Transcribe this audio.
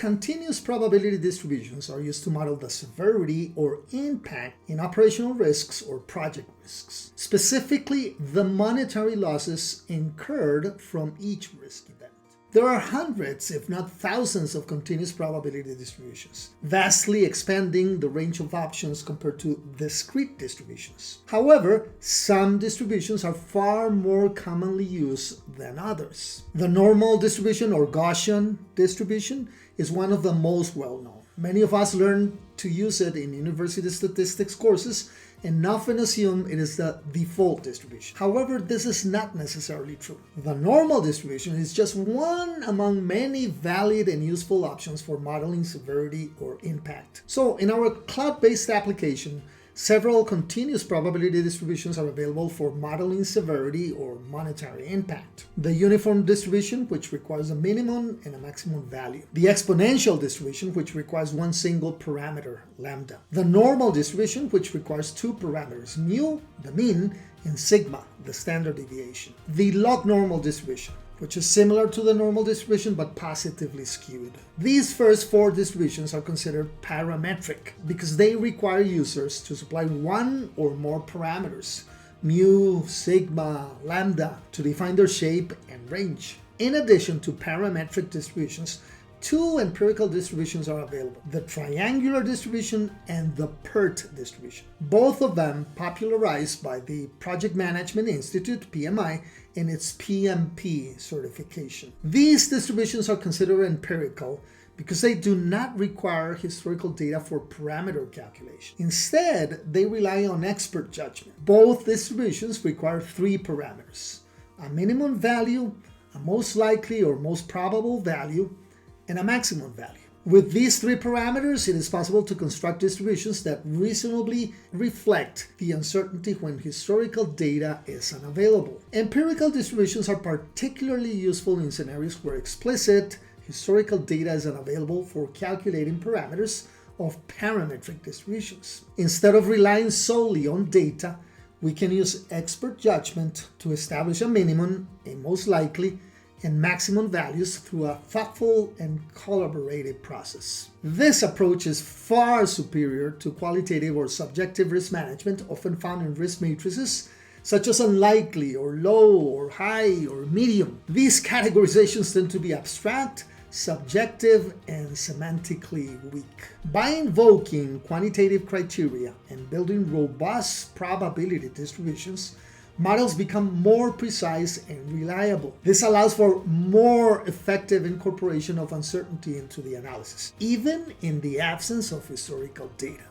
Continuous probability distributions are used to model the severity or impact in operational risks or project risks, specifically the monetary losses incurred from each risk event. There are hundreds, if not thousands, of continuous probability distributions, vastly expanding the range of options compared to discrete distributions. However, some distributions are far more commonly used than others. The normal distribution or Gaussian distribution is one of the most well-known. Many of us learn to use it in university statistics courses and often assume it is the default distribution. However, this is not necessarily true. The normal distribution is just one among many valid and useful options for modeling severity or impact. So in our cloud-based application, several continuous probability distributions are available for modeling severity or monetary impact. The uniform distribution, which requires a minimum and a maximum value. The exponential distribution, which requires one single parameter, lambda. The normal distribution, which requires two parameters, mu, the mean, and sigma, the standard deviation. The log normal distribution, which is similar to the normal distribution but positively skewed. These first four distributions are considered parametric because they require users to supply one or more parameters, mu, sigma, lambda, to define their shape and range. In addition to parametric distributions, two empirical distributions are available, the triangular distribution and the PERT distribution. Both of them popularized by the Project Management Institute, PMI, in its PMP certification. These distributions are considered empirical because they do not require historical data for parameter calculation. Instead, they rely on expert judgment. Both distributions require three parameters: a minimum value, a most likely or most probable value, and a maximum value. With these three parameters, it is possible to construct distributions that reasonably reflect the uncertainty when historical data is unavailable. Empirical distributions are particularly useful in scenarios where explicit historical data is unavailable for calculating parameters of parametric distributions. Instead of relying solely on data, we can use expert judgment to establish a minimum, a most likely, and maximum values through a thoughtful and collaborative process. This approach is far superior to qualitative or subjective risk management often found in risk matrices, such as unlikely or low or high or medium. These categorizations tend to be abstract, subjective, and semantically weak. By invoking quantitative criteria and building robust probability distributions, models become more precise and reliable. This allows for more effective incorporation of uncertainty into the analysis, even in the absence of historical data.